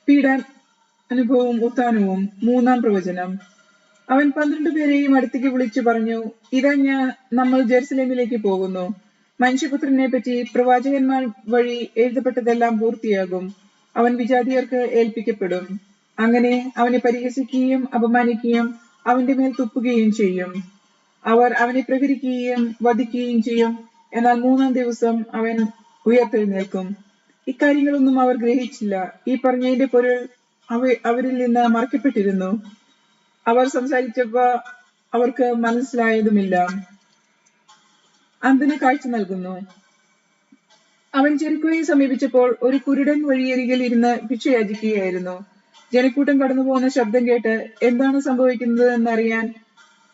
പീഡാനുഭവവും ഉത്ഥാനവും. 3-ാം പ്രവചനം. അവൻ 12 പേരെയും അടുത്തേക്ക് വിളിച്ചു പറഞ്ഞു: ഇതാ, നമ്മൾ ജെറുസലേമിലേക്ക് പോകുന്നു. മനുഷ്യപുത്രനെ പറ്റി പ്രവാചകന്മാർ വഴി എഴുതപ്പെട്ടതെല്ലാം പൂർത്തിയാകും. അവൻ വിജാതിയർക്ക് ഏൽപ്പിക്കപ്പെടും. അങ്ങനെ അവനെ പരിഹസിക്കുകയും അപമാനിക്കുകയും അവന്റെ മേൽ തുപ്പുകയും ചെയ്യും. അവർ അവനെ പ്രഹരിക്കുകയും വധിക്കുകയും ചെയ്യും. എന്നാൽ 3-ാം ദിവസം അവൻ ഉയർത്തെഴുന്നേൽക്കും. ഇക്കാര്യങ്ങളൊന്നും അവർ ഗ്രഹിച്ചില്ല. ഈ പറഞ്ഞതിന്റെ പൊരുൾ അവരിൽ നിന്ന് മറയ്ക്കപ്പെട്ടിരുന്നു. അവർ സംസാരിച്ചപ്പോ അവർക്ക് മനസ്സിലായതുമില്ല. അന്ധന് കാഴ്ച നൽകുന്നു. അവൻ ജെറിക്കോയെ സമീപിച്ചപ്പോൾ ഒരു കുരുടൻ വഴിയരികിൽ ഇരുന്ന് ഭിക്ഷയാചിക്കുകയായിരുന്നു. ജനക്കൂട്ടം കടന്നു പോകുന്ന ശബ്ദം കേട്ട് എന്താണ് സംഭവിക്കുന്നത് എന്നറിയാൻ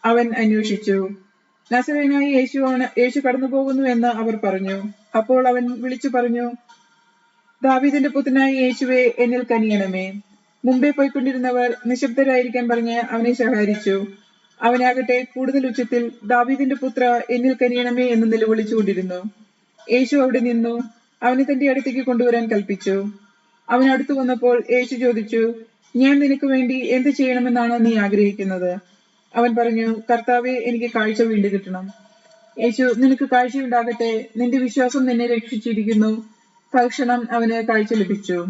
അവൻ അന്വേഷിച്ചു. നസറേയനായ യേശു കടന്നു പോകുന്നു എന്ന് അവർ പറഞ്ഞു. അപ്പോൾ അവൻ വിളിച്ചു പറഞ്ഞു: ദാവീദിന്റെ പുത്രനായ യേശുവേ, എന്നിൽ കനിയണമേ. മുമ്പേ പോയിക്കൊണ്ടിരുന്നവർ നിശബ്ദരായിരിക്കാൻ പറഞ്ഞ് അവനെ ശകാരിച്ചു. അവനാകട്ടെ കൂടുതൽ ഉച്ചത്തിൽ, ദാവീദിന്റെ പുത്ര, എന്നിൽ കനിയണമേ എന്ന് നിലവിളിച്ചുകൊണ്ടിരുന്നു. യേശു അവിടെ നിന്നു അവനെ തന്റെ അടുത്തേക്ക് കൊണ്ടുവരാൻ കൽപ്പിച്ചു. അവൻ അടുത്തു വന്നപ്പോൾ യേശു ചോദിച്ചു: ഞാൻ നിനക്ക് വേണ്ടി എന്ത് ചെയ്യണമെന്നാണ് നീ ആഗ്രഹിക്കുന്നത്? അവൻ പറഞ്ഞു: കർത്താവേ, എനിക്ക് കാഴ്ച വീണ്ടു കിട്ടണം. യേശു: നിനക്ക് കാഴ്ചയുണ്ടാകട്ടെ, നിന്റെ വിശ്വാസം നിന്നെ രക്ഷിച്ചിരിക്കുന്നു. തൽക്ഷണം അവന് കാഴ്ച ലഭിച്ചു.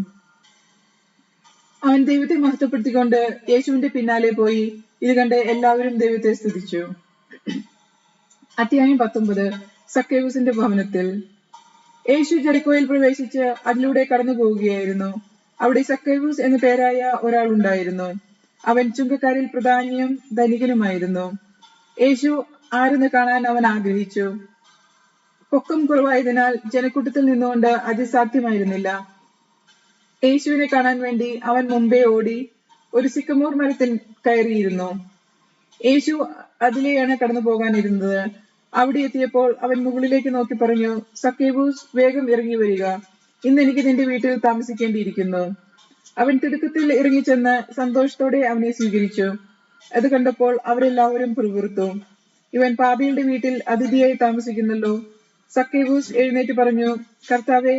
അവൻ ദൈവത്തെ മഹത്വപ്പെടുത്തിക്കൊണ്ട് യേശുവിന്റെ പിന്നാലെ പോയി. ഇത് കണ്ട് എല്ലാവരും ദൈവത്തെ സ്തുതിച്ചു. അധ്യായം 19. സക്കേവൂസിന്റെ ഭവനത്തിൽ. യേശു ജെറിക്കോയിൽ പ്രവേശിച്ച് അതിലൂടെ കടന്നു പോവുകയായിരുന്നു. അവിടെ സക്കേവൂസ് എന്നു പേരായ ഒരാൾ ഉണ്ടായിരുന്നു. അവൻ ചുങ്കക്കാരിൽ പ്രധാനിയും ധനികനുമായിരുന്നു. യേശു ആരെന്ന് കാണാൻ അവൻ ആഗ്രഹിച്ചു. പൊക്കം കുറവായതിനാൽ ജനക്കൂട്ടത്തിൽ നിന്നുകൊണ്ട് അത് സാധ്യമായിരുന്നില്ല. യേശുവിനെ കാണാൻ വേണ്ടി അവൻ മുമ്പേ ഓടി ഒരു സിക്കമോർ മരത്തിൽ കയറിയിരുന്നു. യേശു അതിലെയാണ് കടന്നു പോകാനിരുന്നത്. അവിടെ എത്തിയപ്പോൾ അവൻ മുകളിലേക്ക് നോക്കി പറഞ്ഞു, സക്കേവൂസ്, വേഗം ഇറങ്ങി വരിക, ഇന്ന് എനിക്ക് നിന്റെ വീട്ടിൽ താമസിക്കേണ്ടിയിരിക്കുന്നു. അവൻ തിടുക്കത്തിൽ ഇറങ്ങിച്ചെന്ന് സന്തോഷത്തോടെ അവനെ സ്വീകരിച്ചു. അത് കണ്ടപ്പോൾ അവരെല്ലാവരും പിറുപിറുത്തു, ഇവൻ പാപിയുടെ വീട്ടിൽ അതിഥിയായി താമസിക്കുന്നല്ലോ. സക്കേവൂസ് എഴുന്നേറ്റ് പറഞ്ഞു, കർത്താവേ,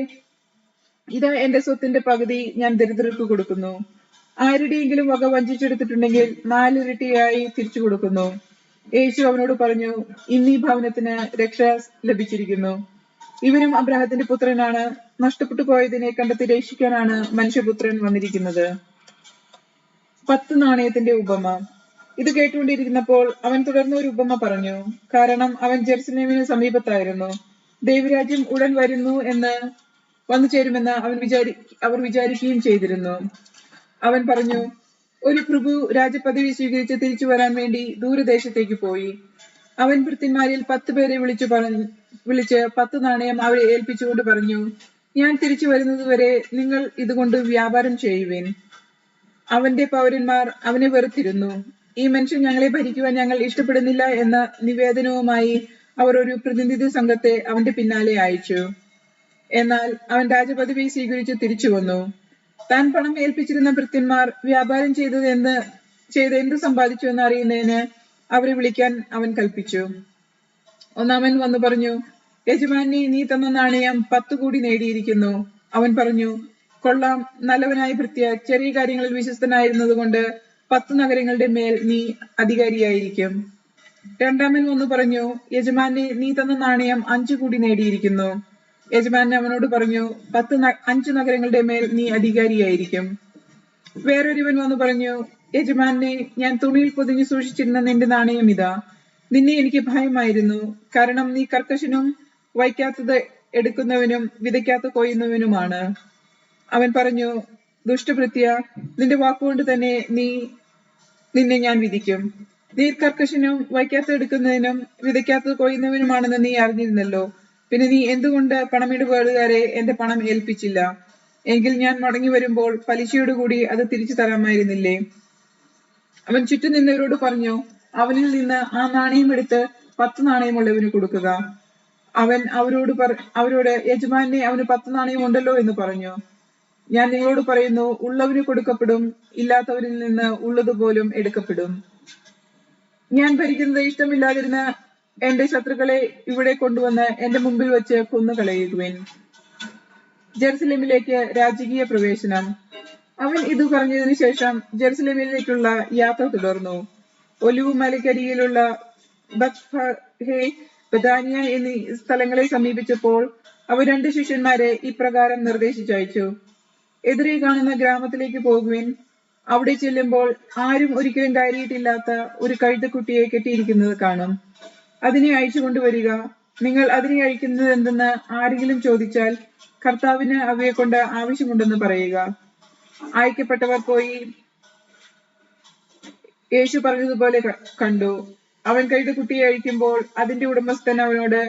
ഇതാ എന്റെ സ്വത്തിന്റെ പകുതി ഞാൻ ദരിദ്രർക്ക് കൊടുക്കുന്നു. ആരുടെയെങ്കിലും വക വഞ്ചിച്ചെടുത്തിട്ടുണ്ടെങ്കിൽ 4 ഇരട്ടിയായി തിരിച്ചു കൊടുക്കുന്നു. യേശു അവനോട് പറഞ്ഞു, ഇന്നീ ഭവനത്തിന് രക്ഷ ലഭിച്ചിരിക്കുന്നു. ഇവനും അബ്രാഹത്തിന്റെ പുത്രനാണ്. നഷ്ടപ്പെട്ടു പോയതിനെ കണ്ടെത്തി രക്ഷിക്കാനാണ് മനുഷ്യപുത്രൻ വന്നിരിക്കുന്നത്. 10 നാണയത്തിന്റെ ഉപമ. ഇത് കേട്ടുകൊണ്ടിരിക്കുന്നപ്പോൾ അവൻ തുടർന്ന് ഒരു ഉപമ പറഞ്ഞു. കാരണം അവൻ ജെറുസലേമിന് സമീപത്തായിരുന്നു. ദൈവരാജ്യം ഉടൻ വന്നു ചേരുമെന്ന് അവർ വിചാരിക്കുകയും ചെയ്തിരുന്നു. അവൻ പറഞ്ഞു, ഒരു പ്രഭു രാജപദവി സ്വീകരിച്ച് തിരിച്ചു വരാൻ വേണ്ടി ദൂരദേശത്തേക്ക് പോയി. അവൻ ഭൃത്യന്മാരിൽ 10 പേരെ വിളിച്ച് 10 നാണയം അവരെ ഏൽപ്പിച്ചുകൊണ്ട് പറഞ്ഞു, ഞാൻ തിരിച്ചു വരുന്നതുവരെ നിങ്ങൾ ഇതുകൊണ്ട് വ്യാപാരം ചെയ്യുവിൻ. അവന്റെ പൗരന്മാർ അവനെ വെറുത്തിരുന്നു. ഈ മനുഷ്യൻ ഞങ്ങളെ ഭരിക്കുവാൻ ഞങ്ങൾ ഇഷ്ടപ്പെടുന്നില്ല എന്ന നിവേദനവുമായി അവർ ഒരു പ്രതിനിധി സംഘത്തെ അവന്റെ പിന്നാലെ അയച്ചു. എന്നാൽ അവൻ രാജപദവി സ്വീകരിച്ച് തിരിച്ചു വന്നു. താൻ പണം ഏൽപ്പിച്ചിരുന്ന ഭൃത്യന്മാർ വ്യാപാരം ചെയ്ത് എന്ത് സമ്പാദിച്ചു എന്ന് അറിയുന്നതിന് അവരെ വിളിക്കാൻ അവൻ കൽപ്പിച്ചു. ഒന്നാമൻ വന്നു പറഞ്ഞു, യജമാനി, നീ തന്ന നാണയം 10 കൂടി നേടിയിരിക്കുന്നു. അവൻ പറഞ്ഞു, കൊള്ളാം, നല്ലവനായ ഭൃത്യ, ചെറിയ കാര്യങ്ങളിൽ വിശ്വസ്തനായിരുന്നത് കൊണ്ട് 10 നഗരങ്ങളുടെ മേൽ നീ അധികാരിയായിരിക്കും. രണ്ടാമൻ വന്നു പറഞ്ഞു, യജമാനി, നീ തന്ന നാണയം 5 കൂടി നേടിയിരിക്കുന്നു. യജമാനൻ അവനോട് പറഞ്ഞു, 5 നഗരങ്ങളുടെ മേൽ നീ അധികാരിയായിരിക്കും. വേറൊരുവൻ വന്നു പറഞ്ഞു, യജമാനെ, ഞാൻ തുണിയിൽ പൊതിഞ്ഞു സൂക്ഷിച്ചിരുന്ന നിന്റെ നാണയം ഇതാ. നിന്നെ എനിക്ക് ഭയമായിരുന്നു, കാരണം നീ കർക്കശനും വയ്ക്കാത്തത് എടുക്കുന്നവനും വിതയ്ക്കാത്ത കൊയ്യുന്നവനുമാണ്. അവൻ പറഞ്ഞു, ദുഷ്ടഭൃത്യ, നിന്റെ വാക്കുകൊണ്ട് തന്നെ നിന്നെ ഞാൻ വിധിക്കും. നീ കർക്കശനും വയ്ക്കാത്ത എടുക്കുന്നതിനും വിതയ്ക്കാത്തത് കൊയ്യുന്നവനുമാണെന്ന് നീ അറിഞ്ഞിരുന്നല്ലോ. പിന്നെ നീ എന്തുകൊണ്ട് പണമിടപാടുകാരെ എന്റെ പണം ഏൽപ്പിച്ചില്ല? എങ്കിൽ ഞാൻ മടങ്ങി വരുമ്പോൾ പലിശയോടുകൂടി അത് തിരിച്ചു തരാമായിരുന്നില്ലേ? അവൻ ചുറ്റും നിന്നവരോട് പറഞ്ഞു, അവനിൽ നിന്ന് ആ നാണയം എടുത്ത് 10 നാണയമുള്ളവന് കൊടുക്കുക. അവൻ അവരോട് യജമാനെ, അവന് 10 നാണയം ഉണ്ടല്ലോ എന്ന് പറഞ്ഞു. ഞാൻ നിങ്ങളോട് പറയുന്നു, ഉള്ളവന് കൊടുക്കപ്പെടും, ഇല്ലാത്തവരിൽ നിന്ന് ഉള്ളതുപോലും എടുക്കപ്പെടും. ഞാൻ ഭരിക്കുന്നത് ഇഷ്ടമില്ലാതിരുന്ന എന്റെ ശത്രുക്കളെ ഇവിടെ കൊണ്ടുവന്ന് എന്റെ മുമ്പിൽ വെച്ച് കൊന്നുകളയുവിൻ. ജെറുസലേമിലേക്ക് രാജകീയ പ്രവേശനം. അവൻ ഇത് പറഞ്ഞതിനു ശേഷം ജെറുസലേമിലേക്കുള്ള യാത്ര തുടർന്നു. ഒലിവുമലയ്ക്കരികിലുള്ള ബത്ഫഹേ, ബഥാനിയ എന്നീ സ്ഥലങ്ങളെ സമീപിച്ചപ്പോൾ അവർ 2 ശിഷ്യന്മാരെ ഇപ്രകാരം നിർദ്ദേശിച്ചയച്ചു, എതിരെ കാണുന്ന ഗ്രാമത്തിലേക്ക് പോകുവിൻ. അവിടെ ചെല്ലുമ്പോൾ ആരും ഒരിക്കലും കയറിയിട്ടില്ലാത്ത ഒരു കഴുതക്കുട്ടിയെ കെട്ടിയിരിക്കുന്നത് കാണും. അതിനെ അഴിച്ചു കൊണ്ടുവരിക. നിങ്ങൾ അതിനെ അഴിക്കുന്നത് എന്തെന്ന് ആരെങ്കിലും ചോദിച്ചാൽ, കർത്താവിന് അവയെ കൊണ്ട് ആവശ്യമുണ്ടെന്ന് പറയുക. അയക്കപ്പെട്ടവർ പോയി യേശു പറഞ്ഞതുപോലെ കണ്ടു. അവൻ കഴുതക്കുട്ടിയെ അഴിക്കുമ്പോൾ അതിന്റെ ഉടമസ്ഥൻ അവനോട്,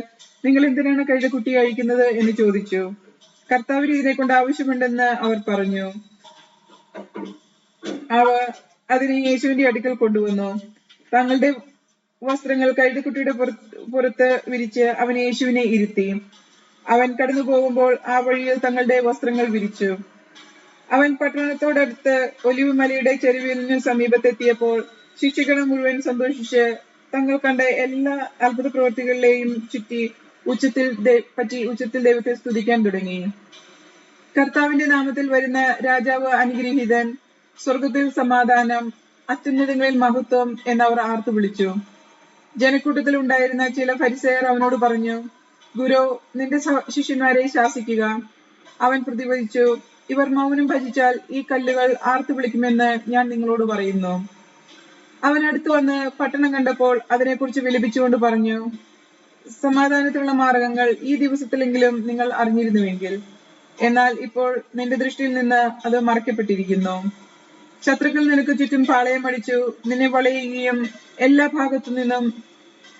നിങ്ങൾ എന്തിനാണ് കഴുതക്കുട്ടിയെ അഴിക്കുന്നത് എന്ന് ചോദിച്ചു. കർത്താവിന് ഇതിനെ കൊണ്ട് ആവശ്യമുണ്ടെന്ന് അവർ പറഞ്ഞു. അവർ അതിനെ യേശുവിന്റെ അടുക്കൽ കൊണ്ടുവന്നു. തങ്ങളുടെ വസ്ത്രങ്ങൾ കഴുതക്കുട്ടിയുടെ പുറത്ത് വിരിച്ച് അവൻ യേശുവിനെ ഇരുത്തി. അവൻ കടന്നു പോകുമ്പോൾ ആ വഴിയിൽ തങ്ങളുടെ വസ്ത്രങ്ങൾ വിരിച്ചു. അവൻ പട്ടണത്തോടടുത്ത് ഒലിവുമലയുടെ ചെരുവിന് സമീപത്തെത്തിയപ്പോൾ ശിഷ്യഗണം മുഴുവൻ സന്തോഷിച്ച് തങ്ങൾ കണ്ട എല്ലാ അത്ഭുത പ്രവൃത്തികളിലെയും ഉച്ചത്തിൽ ദൈവത്തെ സ്തുതിക്കാൻ തുടങ്ങി. കർത്താവിന്റെ നാമത്തിൽ വരുന്ന രാജാവ് അനുഗ്രഹീതൻ, സ്വർഗത്തിൽ സമാധാനം, അത്യുന്നതങ്ങളിൽ മഹത്വം എന്നവർ ആർത്തു വിളിച്ചു. ജനക്കൂട്ടത്തിൽ ഉണ്ടായിരുന്ന ചില ഫരിസേയർ അവനോട് പറഞ്ഞു, ഗുരു, നിന്റെ ശിഷ്യന്മാരെ ശാസിക്കുക. അവൻ പ്രതിവദിച്ചു, ഇവർ മൗനം ഭജിച്ചാൽ ഈ കല്ലുകൾ ആർത്തു വിളിക്കുമെന്ന് ഞാൻ നിങ്ങളോട് പറയുന്നു. അവൻ അടുത്തു വന്ന് പട്ടണം കണ്ടപ്പോൾ അതിനെക്കുറിച്ച് വിലപിച്ചുകൊണ്ട് പറഞ്ഞു, സമാധാനത്തിനുള്ള മാർഗങ്ങൾ ഈ ദിവസത്തിലെങ്കിലും നിങ്ങൾ അറിഞ്ഞിരുന്നുവെങ്കിൽ. എന്നാൽ ഇപ്പോൾ നിന്റെ ദൃഷ്ടിയിൽ നിന്ന് അത് മറയ്ക്കപ്പെട്ടിരിക്കുന്നു. ശത്രുക്കൾ നിനക്ക് ചുറ്റും പാളയം അടിച്ചു നിന്നെ വളയുകയും എല്ലാ ഭാഗത്തു നിന്നും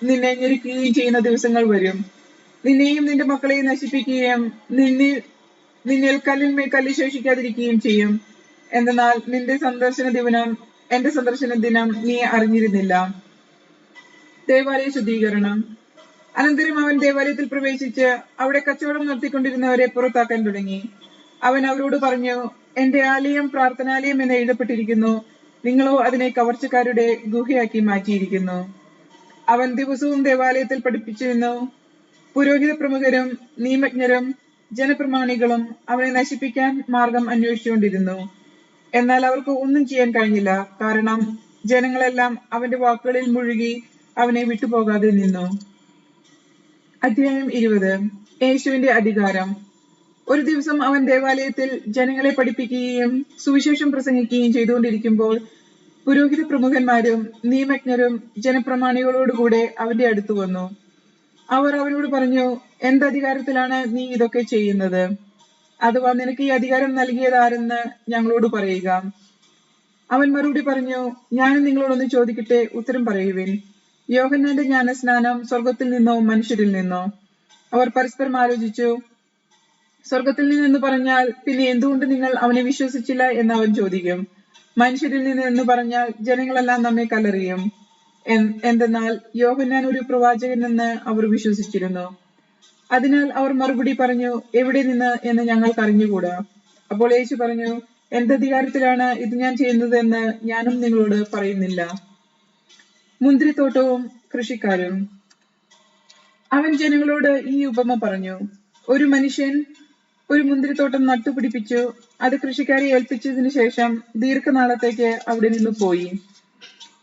നിന്നെ ഞെരുക്കുകയും ചെയ്യുന്ന ദിവസങ്ങൾ വരും. നിന്നെയും നിന്റെ മക്കളെയും നശിപ്പിക്കുകയും നിന്നിൽ കല്ലിന്മേൽ കല്ല് ശേഷിക്കാതിരിക്കുകയും ചെയ്യും. എന്നാൽ എന്റെ സന്ദർശന ദിനം നീ അറിഞ്ഞിരുന്നില്ല. ദേവാലയ ശുദ്ധീകരണം. അനന്തരം അവൻ ദേവാലയത്തിൽ പ്രവേശിച്ച് അവിടെ കച്ചവടം നടത്തിക്കൊണ്ടിരുന്നവരെ പുറത്താക്കാൻ തുടങ്ങി. അവൻ അവരോട് പറഞ്ഞു, എന്റെ ആലയം പ്രാർത്ഥനാലയം എന്ന് എഴുതപ്പെട്ടിരിക്കുന്നു, നിങ്ങളോ അതിനെ കവർച്ചക്കാരുടെ ഗുഹയാക്കി മാറ്റിയിരിക്കുന്നു. അവൻ ദിവസവും ദേവാലയത്തിൽ പഠിപ്പിച്ചിരുന്നു. പുരോഹിത പ്രമുഖരും നിയമജ്ഞരും ജനപ്രമാണികളും അവനെ നശിപ്പിക്കാൻ മാർഗം അന്വേഷിച്ചുകൊണ്ടിരുന്നു. എന്നാൽ അവർക്ക് ഒന്നും ചെയ്യാൻ കഴിഞ്ഞില്ല, കാരണം ജനങ്ങളെല്ലാം അവന്റെ വാക്കുകളിൽ മുഴുകി അവനെ വിട്ടുപോകാതെ നിന്നു. അധ്യായം 20. യേശുവിന്റെ അധികാരം. ഒരു ദിവസം അവൻ ദേവാലയത്തിൽ ജനങ്ങളെ പഠിപ്പിക്കുകയും സുവിശേഷം പ്രസംഗിക്കുകയും ചെയ്തുകൊണ്ടിരിക്കുമ്പോൾ പുരോഹിത പ്രമുഖന്മാരും നിയമജ്ഞരും ജനപ്രമാണികളോടുകൂടെ അവന്റെ അടുത്ത് വന്നു. അവർ അവനോട് പറഞ്ഞു, എന്തധികാരത്തിലാണ് നീ ഇതൊക്കെ ചെയ്യുന്നത്? അഥവാ നിനക്ക് ഈ അധികാരം നൽകിയതാരെന്ന് ഞങ്ങളോട് പറയുക. അവൻ മറുപടി പറഞ്ഞു, ഞാനും നിങ്ങളോടൊന്ന് ചോദിക്കട്ടെ, ഉത്തരം പറയുവിൻ. യോഹന്നാന്റെ ജ്ഞാനസ്നാനം സ്വർഗത്തിൽ നിന്നോ മനുഷ്യരിൽ നിന്നോ? അവർ പരസ്പരം ആലോചിച്ചു. സ്വർഗത്തിൽ നിന്നെന്ന് പറഞ്ഞാൽ പിന്നെ എന്തുകൊണ്ട് നിങ്ങൾ അവനെ വിശ്വസിച്ചില്ല എന്ന് അവൻ ചോദിക്കും. മനുഷ്യരിൽ നിന്ന് എന്ന് പറഞ്ഞാൽ ജനങ്ങളെല്ലാം നമ്മെ കല്ലെറിയും. എന്തെന്നാൽ യോഹന്നാൻ ഒരു പ്രവാചകനെന്ന് അവർ വിശ്വസിച്ചിരുന്നു. അതിനാൽ അവർ മറുപടി പറഞ്ഞു, എവിടെ നിന്ന് എന്ന് ഞങ്ങൾക്ക് അറിഞ്ഞുകൂടാ. അപ്പോൾ യേശു പറഞ്ഞു, എന്തധികാരത്തിലാണ് ഇത് ഞാൻ ചെയ്യുന്നതെന്ന് ഞാനും നിങ്ങളോട് പറയുന്നില്ല. മുന്തിരിത്തോട്ടവും കൃഷിക്കാരും. അവൻ ജനങ്ങളോട് ഈ ഉപമ പറഞ്ഞു. ഒരു മനുഷ്യൻ ഒരു മുന്തിരിത്തോട്ടം നട്ടുപിടിപ്പിച്ചു. അത് കൃഷിക്കാരെ ഏൽപ്പിച്ചതിനു ശേഷം ദീർഘനാളത്തേക്ക് അവിടെ നിന്ന് പോയി.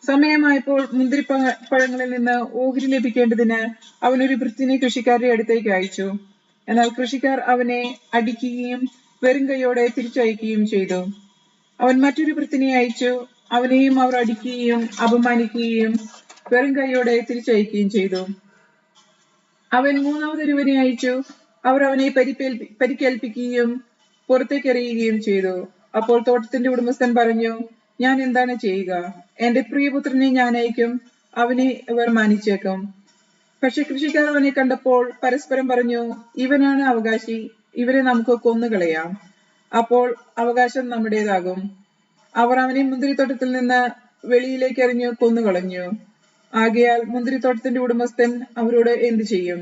സമയമായപ്പോൾ മുന്തിരിപ്പഴങ്ങളിൽ നിന്ന് ഓഹരി ലഭിക്കേണ്ടതിന് അവനൊരു ഭൃത്യനെ കൃഷിക്കാരുടെ അടുത്തേക്ക് അയച്ചു. എന്നാൽ കൃഷിക്കാർ അവനെ അടിക്കുകയും വെറും കൈയോടെ തിരിച്ചയക്കുകയും ചെയ്തു. അവൻ മറ്റൊരു ഭൃത്യനെ അയച്ചു. അവനെയും അവർ അടിക്കുകയും അപമാനിക്കുകയും വെറും കൈയോടെ തിരിച്ചയക്കുകയും ചെയ്തു. അവൻ മൂന്നാമതൊരുവനെ അയച്ചു. അവർ അവനെ പരിക്കേൽപ്പിക്കുകയും പുറത്തേക്കെറിയുകയും ചെയ്തു. അപ്പോൾ തോട്ടത്തിന്റെ ഉടമസ്ഥൻ പറഞ്ഞു, ഞാൻ എന്താണ് ചെയ്യുക? എന്റെ പ്രിയപുത്രനെ ഞാൻ അയക്കും, അവനെ ഇവർ മാനിച്ചേക്കും. പക്ഷെ കൃഷിക്കാർ അവനെ കണ്ടപ്പോൾ പരസ്പരം പറഞ്ഞു, ഇവനാണ് അവകാശി, ഇവരെ നമുക്ക് കൊന്നുകളയാം, അപ്പോൾ അവകാശം നമ്മുടേതാകും. അവർ അവനെ മുന്തിരിത്തോട്ടത്തിൽ നിന്ന് വെളിയിലേക്ക് എറിഞ്ഞു കൊന്നുകളഞ്ഞു. ആകയാൽ മുന്തിരിത്തോട്ടത്തിന്റെ ഉടമസ്ഥൻ അവരോട് എന്തു ചെയ്യും?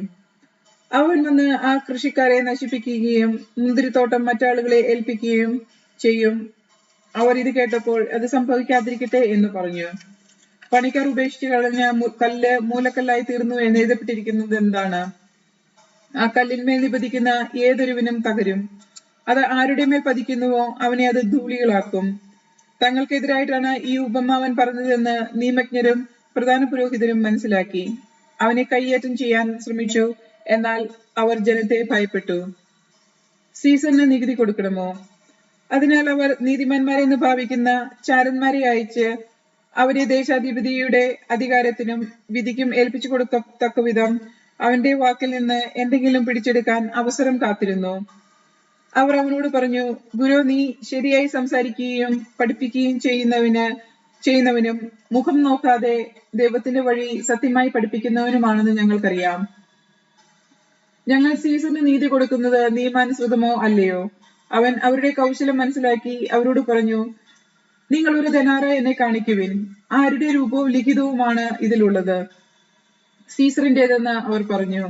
അവൻ വന്ന് ആ കൃഷിക്കാരെ നശിപ്പിക്കുകയും മുന്തിരിത്തോട്ടം മറ്റാളുകളെ ഏൽപ്പിക്കുകയും ചെയ്യും. അവർ ഇത് കേട്ടപ്പോൾ അത് സംഭവിക്കാതിരിക്കട്ടെ എന്ന് പറഞ്ഞു. പണിക്കാർ ഉപേക്ഷിച്ച് കളഞ്ഞ കല്ല് മൂലക്കല്ലായി തീർന്നു എന്ന് എഴുതപ്പെട്ടിരിക്കുന്നത് എന്താണ്? ആ കല്ലിന്മേൽ നിപതിക്കുന്ന ഏതൊരുവനും തകരും. അത് ആരുടെ മേൽ പതിക്കുന്നുവോ അവനെ അത് ധൂളികളാക്കും. തങ്ങൾക്കെതിരായിട്ടാണ് ഈ ഉപമ അവൻ പറഞ്ഞതെന്ന് നിയമജ്ഞരും പ്രധാന പുരോഹിതരും മനസ്സിലാക്കി. അവനെ കയ്യേറ്റം ചെയ്യാൻ ശ്രമിച്ചു. എന്നാൽ അവർ ജനത്തെ ഭയപ്പെട്ടു. സീസറിന് നികുതി കൊടുക്കണമോ? അതിനാൽ അവർ നീതിമാന്മാരെന്ന് ഭാവിക്കുന്ന ചാരന്മാരെ അയച്ച് അവരെ ദേശാധിപതിയുടെ അധികാരത്തിനും വിധിക്കും ഏൽപ്പിച്ചു കൊടുക്കത്തക്ക വിധം അവന്റെ വാക്കിൽ നിന്ന് എന്തെങ്കിലും പിടിച്ചെടുക്കാൻ അവസരം കാത്തിരുന്നു. അവർ അവനോട് പറഞ്ഞു, ഗുരു, നീ ശരിയായി സംസാരിക്കുകയും പഠിപ്പിക്കുകയും ചെയ്യുന്നവനും മുഖം നോക്കാതെ ദൈവത്തിന്റെ വഴി സത്യമായി പഠിപ്പിക്കുന്നവനുമാണെന്ന് ഞങ്ങൾക്കറിയാം. ഞങ്ങൾ സീസറിന് നീതി കൊടുക്കുന്നത് നിയമാനുസൃതമോ അല്ലയോ? അവൻ അവരുടെ കൗശലം മനസ്സിലാക്കി അവരോട് പറഞ്ഞു, നിങ്ങൾ ഒരു ധനാറ് എന്നെ കാണിക്കുവിൻ. ആരുടെ രൂപവും ലിഖിതവുമാണ് ഇതിലുള്ളത്? സീസറിന്റേതെന്ന് അവർ പറഞ്ഞു.